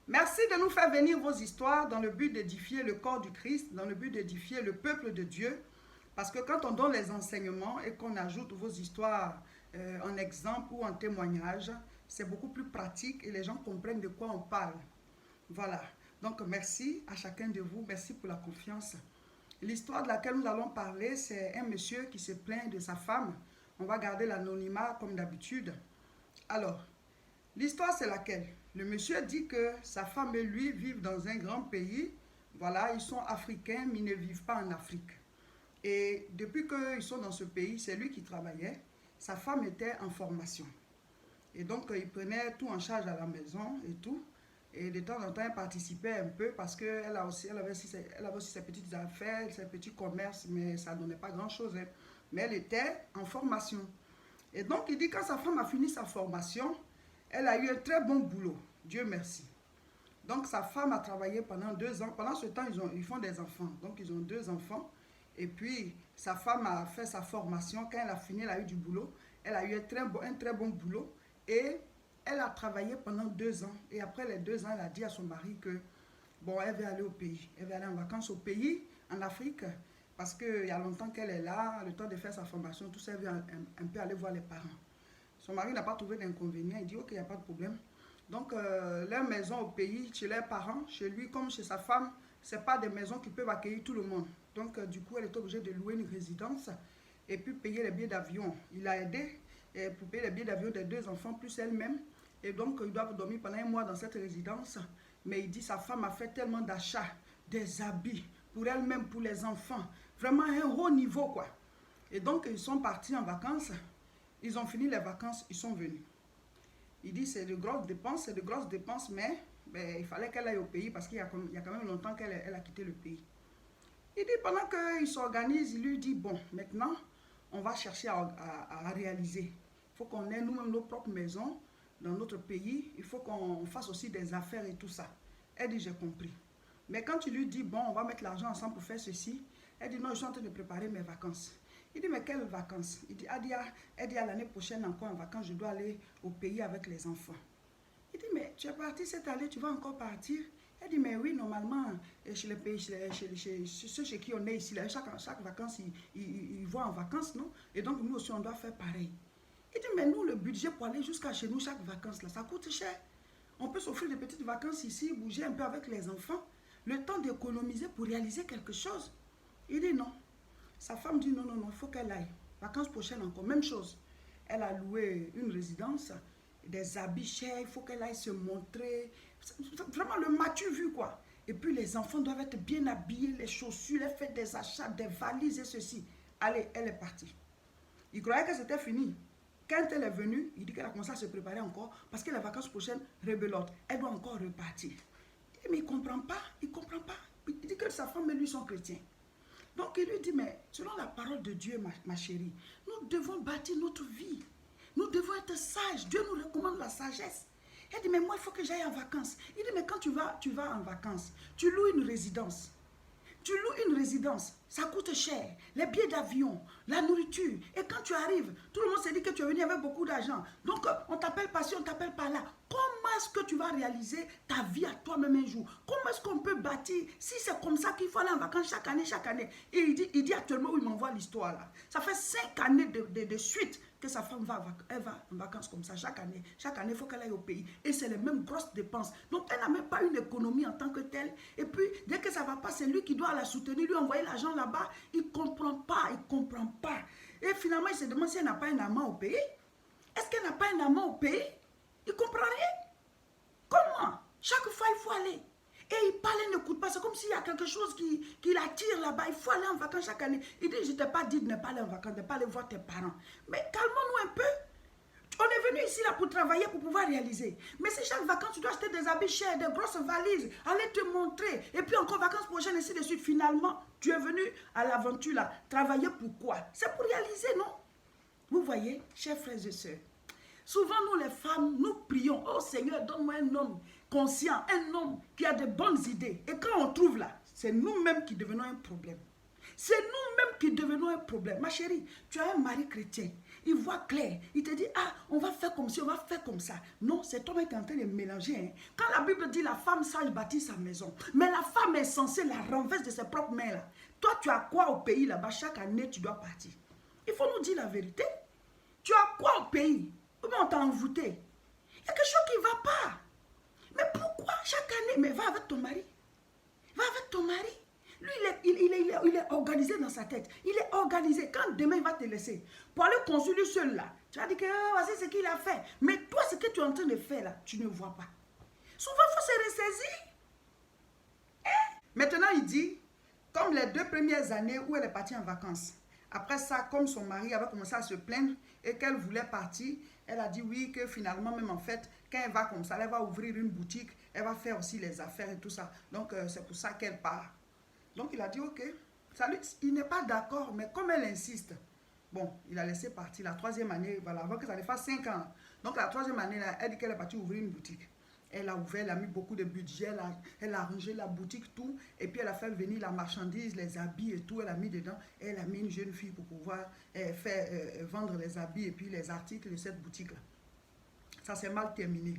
Merci de nous faire venir vos histoires dans le but d'édifier le corps du Christ, dans le but d'édifier le peuple de Dieu. Parce que quand on donne les enseignements et qu'on ajoute vos histoires en exemple ou en témoignage, c'est beaucoup plus pratique et les gens comprennent de quoi on parle. Voilà. Donc merci à chacun de vous. Merci pour la confiance. L'histoire de laquelle nous allons parler, c'est un monsieur qui se plaint de sa femme. On va garder l'anonymat comme d'habitude. Alors, l'histoire c'est laquelle? Le monsieur dit que sa femme et lui vivent dans un grand pays. Voilà, ils sont africains, mais ils ne vivent pas en Afrique. Et depuis qu'ils sont dans ce pays, c'est lui qui travaillait. Sa femme était en formation. Et donc, il prenait tout en charge à la maison et tout. Et de temps en temps, elle participait un peu parce qu'elle avait aussi ses petites affaires, ses petits commerces, mais ça ne donnait pas grand-chose. Hein. Mais elle était en formation. Et donc, il dit quand sa femme a fini sa formation, elle a eu un très bon boulot. Dieu merci. Donc, sa femme a travaillé pendant 2 ans. Pendant ce temps, ils font des enfants. Donc, ils ont 2 enfants. Et puis, sa femme a fait sa formation. Quand elle a fini, elle a eu du boulot. Elle a eu un très bon boulot. Et elle a travaillé pendant 2 ans. Et après les 2 ans, elle a dit à son mari que, bon, elle veut aller au pays. Elle veut aller en vacances au pays, en Afrique. Parce qu'il y a longtemps qu'elle est là, le temps de faire sa formation, tout ça, elle veut un peu aller voir les parents. Son mari n'a pas trouvé d'inconvénient. Il dit, ok, il n'y a pas de problème. Donc, leur maison au pays, chez leurs parents, chez lui comme chez sa femme, ce n'est pas des maisons qui peuvent accueillir tout le monde. Donc, du coup, elle est obligée de louer une résidence et puis payer les billets d'avion. Il a aidé pour payer les billets d'avion des 2 enfants, plus elle-même. Et donc, ils doivent dormir pendant un mois dans cette résidence. Mais il dit sa femme a fait tellement d'achats, des habits, pour elle-même, pour les enfants. Vraiment un haut niveau, quoi. Et donc, ils sont partis en vacances. Ils ont fini les vacances, ils sont venus. Il dit c'est de grosses dépenses, mais il fallait qu'elle aille au pays parce qu'il y a quand même longtemps qu'elle a quitté le pays. Il dit pendant qu'il s'organise, il lui dit bon, maintenant, on va chercher à réaliser. Il faut qu'on ait nous-mêmes nos propres maisons dans notre pays. Il faut qu'on fasse aussi des affaires et tout ça. Elle dit j'ai compris. Mais quand tu lui dis bon, on va mettre l'argent ensemble pour faire ceci, elle dit non, je suis en train de préparer mes vacances. Il dit, mais quelles vacances? Il dit, elle dit à l'année prochaine encore en vacances, je dois aller au pays avec les enfants. Il dit, mais tu es parti cette année, tu vas encore partir? Elle dit, mais oui, normalement, chez les pays, ceux chez qui on est ici, là, chaque vacances, ils vont en vacances, non? Et donc, nous aussi, on doit faire pareil. Il dit, mais nous, le budget pour aller jusqu'à chez nous, chaque vacances, là, ça coûte cher. On peut s'offrir des petites vacances ici, bouger un peu avec les enfants, le temps d'économiser pour réaliser quelque chose. Il dit, non. Sa femme dit non, il faut qu'elle aille. Vacances prochaines encore, même chose. Elle a loué une résidence, des habits chers, il faut qu'elle aille se montrer. Vraiment le matu vu quoi. Et puis les enfants doivent être bien habillés, les chaussures, elle fait des achats, des valises et ceci. Allez, elle est partie. Il croyait que c'était fini. Quand elle est venue, il dit qu'elle a commencé à se préparer encore parce que les vacances prochaines, rebelote. Elle doit encore repartir. Mais il ne comprend pas, il ne comprend pas. Il dit que sa femme et lui sont chrétiens. Donc il lui dit, mais selon la parole de Dieu, ma chérie, nous devons bâtir notre vie. Nous devons être sages. Dieu nous recommande la sagesse. Elle dit, mais moi, il faut que j'aille en vacances. Il dit, mais quand tu vas en vacances, tu loues une résidence. Tu loues une résidence, ça coûte cher. Les billets d'avion, la nourriture. Et quand tu arrives, tout le monde se dit que tu es venu avec beaucoup d'argent. Donc, on t'appelle par-ci, on t'appelle par-là. Comment est-ce que tu vas réaliser ta vie à toi-même un jour? Comment est-ce qu'on peut bâtir? Si c'est comme ça qu'il faut aller en vacances chaque année. Et il dit actuellement où il m'envoie l'histoire là. Ça fait 5 années de suite que sa femme va en vacances comme ça chaque année. Chaque année, il faut qu'elle aille au pays. Et c'est les mêmes grosses dépenses. Donc, elle n'a même pas une économie en tant que telle. Et puis, dès que ça ne va pas, c'est lui qui doit la soutenir, lui envoyer l'argent là-bas. Il ne comprend pas, il ne comprend pas. Et finalement, il se demande si elle n'a pas un amant au pays. Est-ce qu'elle n'a pas un amant au pays? Il ne comprend rien. Comment? Chaque fois, il faut aller. Et il parle et n'écoute pas. C'est comme s'il y a quelque chose qui l'attire là-bas. Il faut aller en vacances chaque année. Il dit, je ne t'ai pas dit de ne pas aller en vacances, de ne pas aller voir tes parents. Mais calmons-nous un peu. On est venu ici là pour travailler, pour pouvoir réaliser. Mais si chaque vacances, tu dois acheter des habits chers, des grosses valises, aller te montrer. Et puis encore vacances prochaines, ainsi de suite. Finalement, tu es venu à l'aventure là. Travailler pour quoi? C'est pour réaliser, non? Vous voyez, chers frères et sœurs. Souvent, nous les femmes, nous prions. Oh Seigneur, donne-moi un homme conscient, un homme qui a de bonnes idées. Et quand on trouve là, c'est nous-mêmes qui devenons un problème. C'est nous-mêmes qui devenons un problème. Ma chérie, tu as un mari chrétien. Il voit clair. Il te dit, ah, on va faire comme ci, on va faire comme ça. Non, c'est toi-même qui es en train de mélanger. Hein. Quand la Bible dit la femme sage bâtit sa maison, mais la femme est censée la renverser de ses propres mains. Là. Toi, tu as quoi au pays là-bas? Chaque année, tu dois partir. Il faut nous dire la vérité. Tu as quoi au pays? Comment on t'a envoûté? Il y a quelque chose qui ne va pas. Mais pourquoi chaque année? Mais va avec ton mari. Va avec ton mari. Lui, il est organisé dans sa tête. Il est organisé. Quand demain, il va te laisser, pour aller construire lui seul là, tu vas dire que voici ce qu'il a fait. Mais toi, ce que tu es en train de faire là, tu ne vois pas. Souvent, il faut se ressaisir. Hein? Maintenant, il dit, comme les 2 premières années où elle est partie en vacances, après ça, comme son mari avait commencé à se plaindre et qu'elle voulait partir, elle a dit oui, que finalement, même en fait, quand elle va comme ça, elle va ouvrir une boutique, elle va faire aussi les affaires et tout ça. Donc, c'est pour ça qu'elle part. Donc, il a dit, ok, salut, il n'est pas d'accord, mais comme elle insiste, bon, il a laissé partir la 3e année, voilà, avant que ça lui fasse 5 ans. Donc, la 3e année, là, elle dit qu'elle est partie ouvrir une boutique. Elle a ouvert, elle a mis beaucoup de budget, elle a rangé la boutique, tout, et puis elle a fait venir la marchandise, les habits et tout, elle a mis dedans, et elle a mis une jeune fille pour pouvoir vendre les habits et puis les articles de cette boutique-là. Ça s'est mal terminé.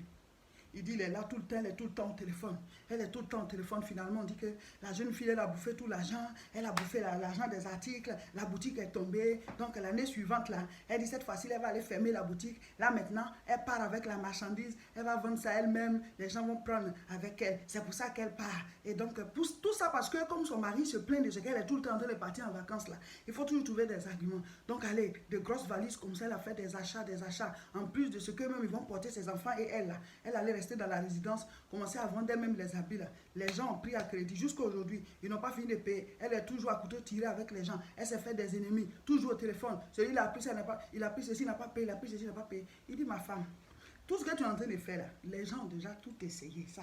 Il dit, il est là tout le temps, elle est tout le temps au téléphone. Elle est tout le temps au téléphone. Finalement, on dit que la jeune fille, elle a bouffé tout l'argent. Elle a bouffé l'argent des articles. La boutique est tombée. Donc, l'année suivante, là, elle dit, cette fois-ci, elle va aller fermer la boutique. Là, maintenant, elle part avec la marchandise. Elle va vendre ça elle-même. Les gens vont prendre avec elle. C'est pour ça qu'elle part. Et donc, tout ça parce que, comme son mari se plaint de ce qu'elle est tout le temps en train de partir en vacances, là, il faut toujours trouver des arguments. Donc, allez, de grosses valises comme ça, elle a fait des achats. En plus de ce qu'eux-mêmes, ils vont porter ses enfants et elle, là, elle allait rester dans la résidence, commencer à vendre même les habits là. Les gens ont pris à crédit jusqu'à aujourd'hui. Ils n'ont pas fini de payer. Elle est toujours à couteau tiré avec les gens. Elle s'est fait des ennemis. Toujours au téléphone. Celui-là a pris ça, il a pris ceci, il n'a pas payé. Il a pris ceci, il n'a pas payé. Il dit, ma femme, tout ce que tu es en train de faire là, les gens ont déjà tout essayé. Ça.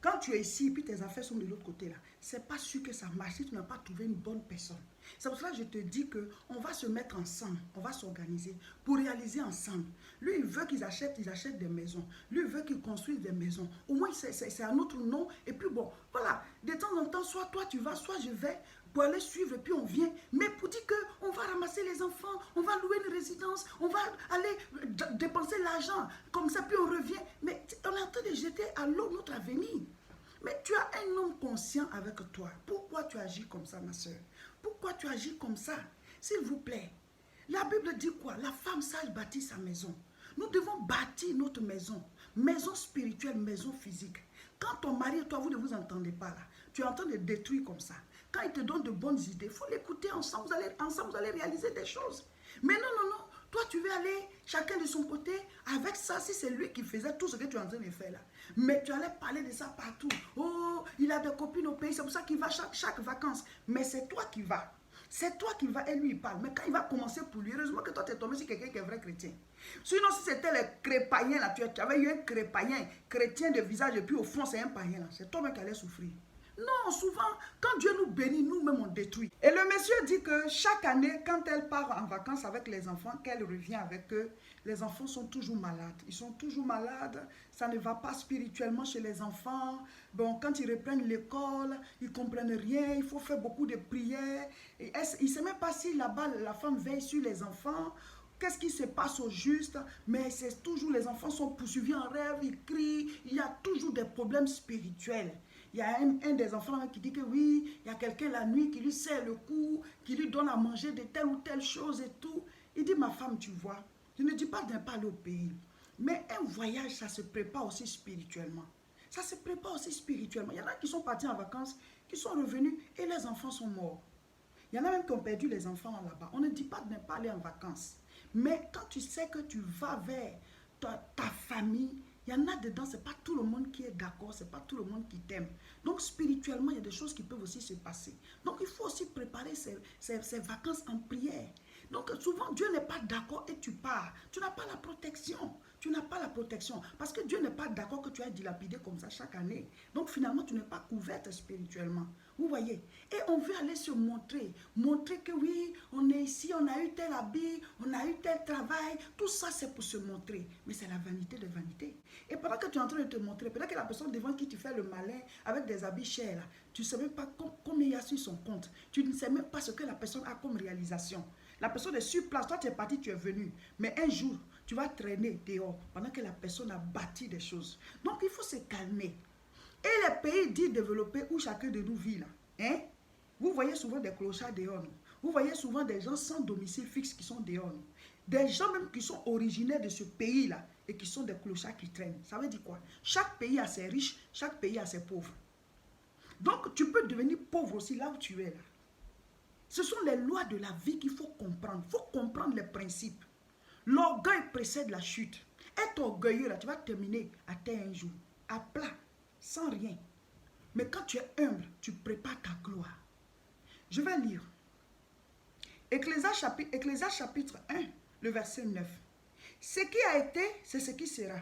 Quand tu es ici et puis tes affaires sont de l'autre côté là, c'est pas sûr que ça marche si tu n'as pas trouvé une bonne personne. C'est pour ça que je te dis qu'on va se mettre ensemble, on va s'organiser pour réaliser ensemble. Lui, il veut qu'ils achètent des maisons. Lui, il veut qu'ils construisent des maisons. Au moins, c'est un autre nom. Et puis bon, voilà, de temps en temps, soit toi tu vas, soit je vais pour aller suivre et puis on vient. Mais pour dire qu'on va ramasser les enfants, on va louer une résidence, on va aller dépenser l'argent, comme ça, puis on revient. Mais on est en train de jeter à l'eau notre avenir. Mais tu as un homme conscient avec toi. Pourquoi tu agis comme ça, ma soeur? Pourquoi tu agis comme ça? S'il vous plaît. La Bible dit quoi? La femme sage bâtit sa maison. Nous devons bâtir notre maison. Maison spirituelle, maison physique. Quand ton mari et toi, vous ne vous entendez pas là, tu es en train de détruire comme ça. Quand il te donne de bonnes idées, il faut l'écouter ensemble. Vous allez réaliser des choses. Mais non. Toi, tu veux aller chacun de son côté avec ça, si c'est lui qui faisait tout ce que tu es en train de faire là. Mais tu allais parler de ça partout. Oh, il a des copines au pays, c'est pour ça qu'il va chaque vacances. Mais c'est toi qui vas. C'est toi qui vas et lui il parle. Mais quand il va commencer pour lui, heureusement que toi tu es tombé sur quelqu'un qui est vrai chrétien. Sinon, si c'était les crépaïens là, tu avais eu un crépaïen, chrétien de visage et puis au fond c'est un païen là. C'est toi-même qui allais souffrir. Non, souvent, quand Dieu nous bénit, nous-mêmes on détruit. Et le monsieur dit que chaque année, quand elle part en vacances avec les enfants, qu'elle revient avec eux, les enfants sont toujours malades. Ils sont toujours malades, ça ne va pas spirituellement chez les enfants. Bon, quand ils reprennent l'école, ils ne comprennent rien, il faut faire beaucoup de prières. Et il ne sait même pas si là-bas, la femme veille sur les enfants. Qu'est-ce qui se passe au juste? Mais c'est toujours, les enfants sont poursuivis en rêve, ils crient, il y a toujours des problèmes spirituels. Il y a un des enfants qui dit que oui, il y a quelqu'un la nuit qui lui serre le cou, qui lui donne à manger de telle ou telle chose et tout. Il dit, ma femme, tu vois, je ne dis pas de ne pas aller au pays. Mais un voyage, ça se prépare aussi spirituellement. Ça se prépare aussi spirituellement. Il y en a qui sont partis en vacances, qui sont revenus et les enfants sont morts. Il y en a même qui ont perdu les enfants là-bas. On ne dit pas de ne pas aller en vacances. Mais quand tu sais que tu vas vers ta famille, il y en a dedans, ce n'est pas tout le monde qui est d'accord, ce n'est pas tout le monde qui t'aime. Donc spirituellement, il y a des choses qui peuvent aussi se passer. Donc il faut aussi préparer ces vacances en prière. Donc souvent, Dieu n'est pas d'accord et tu pars. Tu n'as pas la protection. Tu n'as pas la protection. Parce que Dieu n'est pas d'accord que tu aies dilapidé comme ça chaque année. Donc finalement, tu n'es pas couverte spirituellement. Vous voyez? Et on veut aller se montrer. Montrer que oui, on est ici, on a eu tel habit, on a eu tel travail. Tout ça, c'est pour se montrer. Mais c'est la vanité de vanité. Et pendant que tu es en train de te montrer, peut-être que la personne devant qui tu fais le malin avec des habits chers, là, tu ne sais même pas combien il y a sur son compte. Tu ne sais même pas ce que la personne a comme réalisation. La personne est sur place, toi tu es parti, tu es venu. Mais un jour, tu vas traîner dehors pendant que la personne a bâti des choses. Donc il faut se calmer. Et les pays dits développés où chacun de nous vit là, hein? Vous voyez souvent des clochards dehors. Non? Vous voyez souvent des gens sans domicile fixe qui sont dehors. Non? Des gens même qui sont originaires de ce pays-là et qui sont des clochards qui traînent. Ça veut dire quoi? Chaque pays a ses riches, chaque pays a ses pauvres. Donc tu peux devenir pauvre aussi là où tu es là. Ce sont les lois de la vie qu'il faut comprendre. Il faut comprendre les principes. L'orgueil précède la chute. Être orgueilleux là, tu vas terminer à terre un jour, à plat, sans rien. Mais quand tu es humble, tu prépares ta gloire. Je vais lire. Ecclésiaste chapitre 1, le verset 9. Ce qui a été, c'est ce qui sera.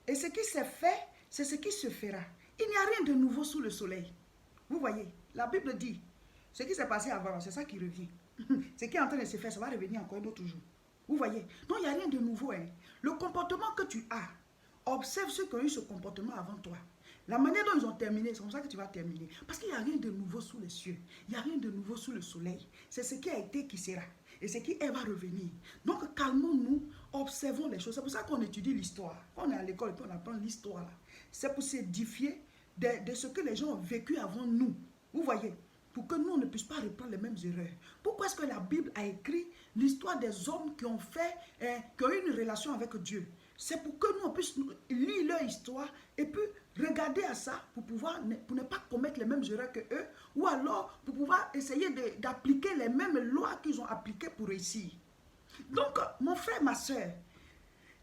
Et ce qui s'est fait, c'est ce qui se fera. Il n'y a rien de nouveau sous le soleil. Vous voyez, la Bible dit, ce qui s'est passé avant, c'est ça qui revient. Ce qui est en train de se faire, ça va revenir encore un autre jour. Vous voyez, donc il n'y a rien de nouveau. Hein. Le comportement que tu as, observe ceux qui ont eu ce comportement avant toi. La manière dont ils ont terminé, c'est comme ça que tu vas terminer. Parce qu'il n'y a rien de nouveau sous les cieux. Il n'y a rien de nouveau sous le soleil. C'est ce qui a été qui sera. Et ce qui est va revenir. Donc calmons-nous, observons les choses. C'est pour ça qu'on étudie l'histoire. Quand on est à l'école et qu'on apprend l'histoire là, c'est pour s'édifier de ce que les gens ont vécu avant nous. Vous voyez, pour que nous, on ne puisse pas reprendre les mêmes erreurs. Pourquoi est-ce que la Bible a écrit l'histoire des hommes qui ont qui ont eu une relation avec Dieu? C'est pour que nous, on puisse lire leur histoire et puis regarder à ça pour ne pas commettre les mêmes erreurs que eux, ou alors pour pouvoir essayer d'appliquer les mêmes lois qu'ils ont appliquées pour réussir. Donc, mon frère, ma soeur,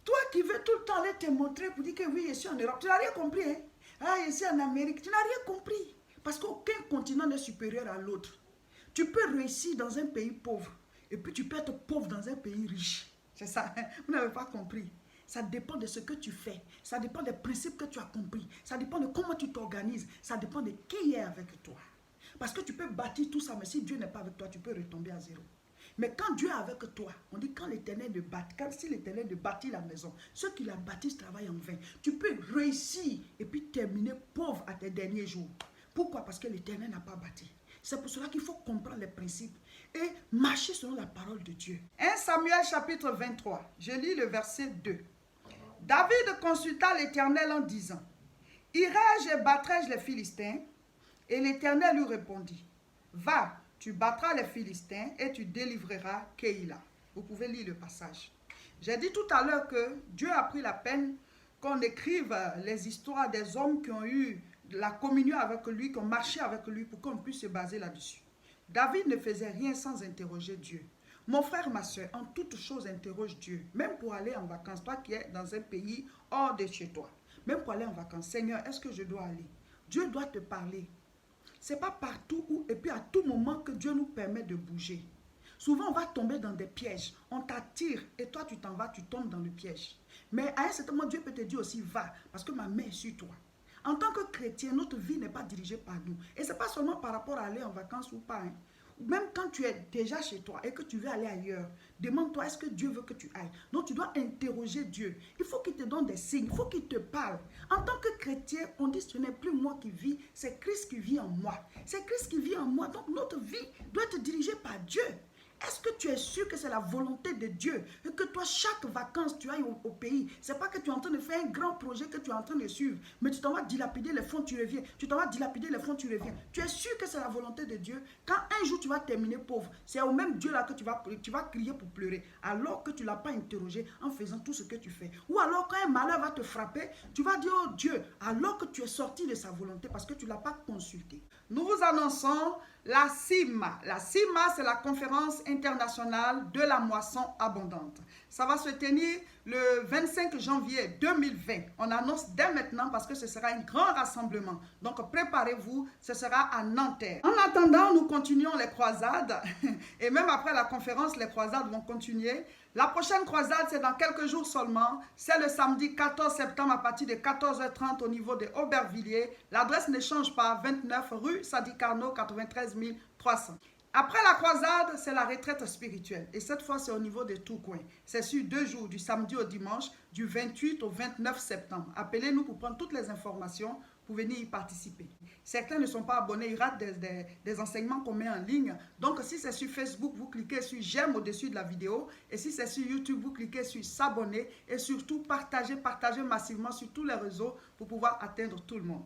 toi qui veux tout le temps aller te montrer pour dire que oui, je suis en Europe, tu n'as rien compris. Hein? Ah, je suis en Amérique, tu n'as rien compris. Parce qu'aucun continent n'est supérieur à l'autre. Tu peux réussir dans un pays pauvre et puis tu peux être pauvre dans un pays riche. C'est ça, vous n'avez pas compris. Ça dépend de ce que tu fais. Ça dépend des principes que tu as compris. Ça dépend de comment tu t'organises. Ça dépend de qui est avec toi. Parce que tu peux bâtir tout ça, mais si Dieu n'est pas avec toi, tu peux retomber à zéro. Mais quand Dieu est avec toi, on dit quand l'Éternel ne bâtit, si l'Éternel ne bâtit la maison, ceux qui la bâtissent travaillent en vain. Tu peux réussir et puis terminer pauvre à tes derniers jours. Pourquoi? Parce que l'Éternel n'a pas bâti. C'est pour cela qu'il faut comprendre les principes et marcher selon la parole de Dieu. 1 Samuel chapitre 23, je lis le verset 2. David consulta l'Éternel en disant, « Irai-je et battrai-je les Philistins ?» Et l'Éternel lui répondit, « Va, tu battras les Philistins et tu délivreras Keïla. » Vous pouvez lire le passage. J'ai dit tout à l'heure que Dieu a pris la peine qu'on écrive les histoires des hommes qui ont eu la communion avec lui, qui ont marché avec lui pour qu'on puisse se baser là-dessus. David ne faisait rien sans interroger Dieu. Mon frère, ma soeur, en toute chose, interroge Dieu. Même pour aller en vacances, toi qui es dans un pays hors de chez toi. Même pour aller en vacances, Seigneur, est-ce que je dois aller? Dieu doit te parler. Ce n'est pas partout où, et puis à tout moment que Dieu nous permet de bouger. Souvent, on va tomber dans des pièges. On t'attire et toi, tu t'en vas, tu tombes dans le piège. Mais à un certain moment, Dieu peut te dire aussi, va, parce que ma main est sur toi. En tant que chrétien, notre vie n'est pas dirigée par nous. Et ce n'est pas seulement par rapport à aller en vacances ou pas. Hein. Même quand tu es déjà chez toi et que tu veux aller ailleurs, demande-toi, est-ce que Dieu veut que tu ailles? Donc tu dois interroger Dieu. Il faut qu'il te donne des signes, il faut qu'il te parle. En tant que chrétien, on dit, ce n'est plus moi qui vis, c'est Christ qui vit en moi. C'est Christ qui vit en moi. Donc notre vie doit être dirigée par Dieu. Est-ce que tu es sûr que c'est la volonté de Dieu et que toi, chaque vacances, tu ailles au pays? Ce n'est pas que tu es en train de faire un grand projet que tu es en train de suivre, mais tu t'en vas dilapider les fonds, tu reviens. Tu t'en vas dilapider les fonds, tu reviens. Tu es sûr que c'est la volonté de Dieu? Quand un jour tu vas terminer pauvre, c'est au même Dieu là que tu vas crier pour pleurer, alors que tu ne l'as pas interrogé en faisant tout ce que tu fais. Ou alors quand un malheur va te frapper, tu vas dire, oh Dieu, alors que tu es sorti de sa volonté parce que tu ne l'as pas consulté. Nous vous annonçons la CIMA. La CIMA, c'est la conférence internationale de la moisson abondante. Ça va se tenir le 25 janvier 2020. On annonce dès maintenant parce que ce sera un grand rassemblement. Donc préparez-vous, ce sera à Nanterre. En attendant, nous continuons les croisades. Et même après la conférence, les croisades vont continuer. La prochaine croisade, c'est dans quelques jours seulement. C'est le samedi 14 septembre à partir de 14h30 au niveau de Aubervilliers. L'adresse ne change pas, 29 rue Sadi Carnot, 93 300. Après la croisade, c'est la retraite spirituelle. Et cette fois, c'est au niveau de Tourcoing. C'est sur 2 jours, du samedi au dimanche, du 28 au 29 septembre. Appelez-nous pour prendre toutes les informations pour venir y participer. Certains ne sont pas abonnés, ils ratent des enseignements qu'on met en ligne. Donc, si c'est sur Facebook, vous cliquez sur j'aime au-dessus de la vidéo. Et si c'est sur YouTube, vous cliquez sur s'abonner. Et surtout, partagez massivement sur tous les réseaux pour pouvoir atteindre tout le monde.